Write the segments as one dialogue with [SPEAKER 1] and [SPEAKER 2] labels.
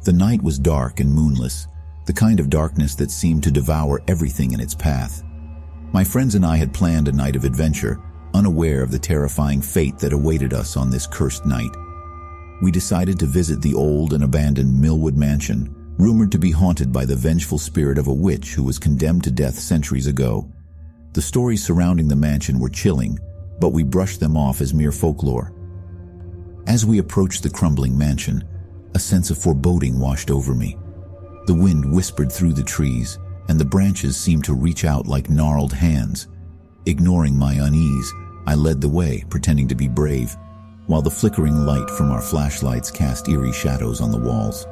[SPEAKER 1] The night was dark and moonless, the kind of darkness that seemed to devour everything in its path. My friends and I had planned a night of adventure, unaware of the terrifying fate that awaited us on this cursed night. We decided to visit the old and abandoned Millwood Mansion, rumored to be haunted by the vengeful spirit of a witch who was condemned to death centuries ago. The stories surrounding the mansion were chilling, but we brushed them off as mere folklore. As we approached the crumbling mansion, a sense of foreboding washed over me. The wind whispered through the trees, and the branches seemed to reach out like gnarled hands. Ignoring my unease, I led the way, pretending to be brave, while the flickering light from our flashlights cast eerie shadows on the walls.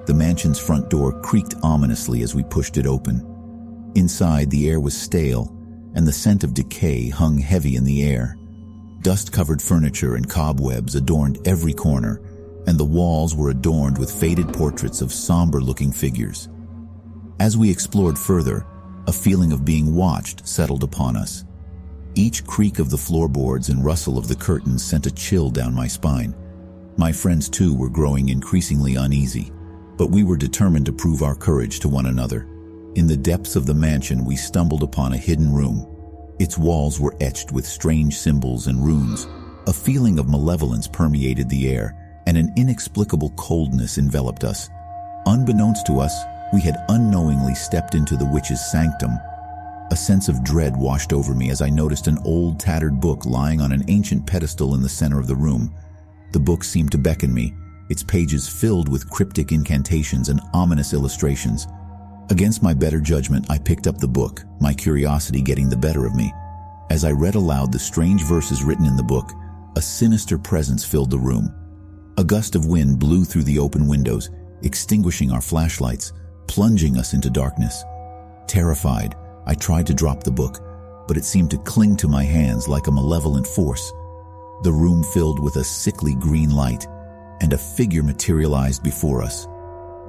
[SPEAKER 1] The mansion's front door creaked ominously as we pushed it open. Inside, the air was stale, and the scent of decay hung heavy in the air. Dust-covered furniture and cobwebs adorned every corner, and the walls were adorned with faded portraits of somber-looking figures. As we explored further, a feeling of being watched settled upon us. Each creak of the floorboards and rustle of the curtains sent a chill down my spine. My friends, too, were growing increasingly uneasy, but we were determined to prove our courage to one another. In the depths of the mansion, we stumbled upon a hidden room. Its walls were etched with strange symbols and runes. A feeling of malevolence permeated the air, and an inexplicable coldness enveloped us. Unbeknownst to us, we had unknowingly stepped into the witch's sanctum. A sense of dread washed over me as I noticed an old, tattered book lying on an ancient pedestal in the center of the room. The book seemed to beckon me, its pages filled with cryptic incantations and ominous illustrations. Against my better judgment, I picked up the book, my curiosity getting the better of me. As I read aloud the strange verses written in the book, a sinister presence filled the room. A gust of wind blew through the open windows, extinguishing our flashlights, plunging us into darkness. Terrified, I tried to drop the book, but it seemed to cling to my hands like a malevolent force. The room filled with a sickly green light, and a figure materialized before us.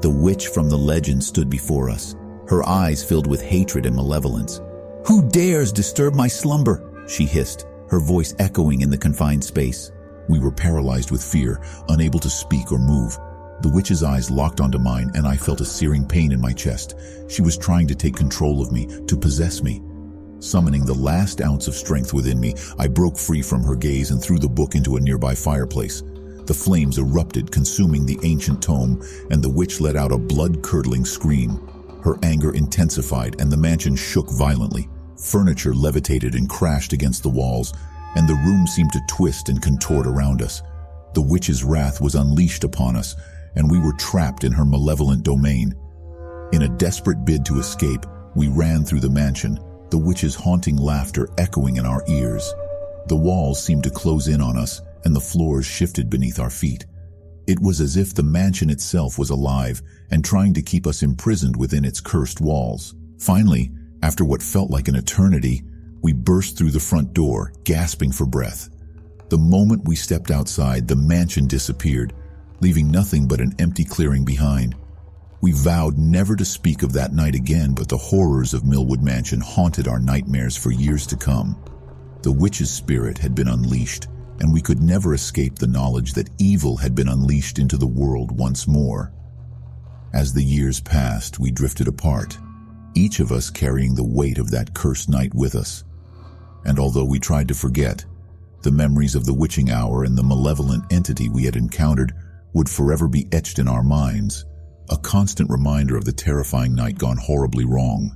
[SPEAKER 1] The witch from the legend stood before us, her eyes filled with hatred and malevolence. "Who dares disturb my slumber?" she hissed, her voice echoing in the confined space.
[SPEAKER 2] We were paralyzed with fear, unable to speak or move. The witch's eyes locked onto mine, and I felt a searing pain in my chest. She was trying to take control of me, to possess me. Summoning the last ounce of strength within me, I broke free from her gaze and threw the book into a nearby fireplace. The flames erupted, consuming the ancient tome, and the witch let out a blood-curdling scream. Her anger intensified, and the mansion shook violently. Furniture levitated and crashed against the walls, and the room seemed to twist and contort around us. The witch's wrath was unleashed upon us, and we were trapped in her malevolent domain. In a desperate bid to escape, we ran through the mansion, the witch's haunting laughter echoing in our ears. The walls seemed to close in on us, and the floors shifted beneath our feet. It was as if the mansion itself was alive and trying to keep us imprisoned within its cursed walls. Finally, after what felt like an eternity, we burst through the front door, gasping for breath. The moment we stepped outside, the mansion disappeared, leaving nothing but an empty clearing behind. We vowed never to speak of that night again, but the horrors of Millwood Mansion haunted our nightmares for years to come. The witch's spirit had been unleashed, and we could never escape the knowledge that evil had been unleashed into the world once more. As the years passed, we drifted apart, each of us carrying the weight of that cursed night with us. And although we tried to forget, the memories of the witching hour and the malevolent entity we had encountered would forever be etched in our minds, a constant reminder of the terrifying night gone horribly wrong.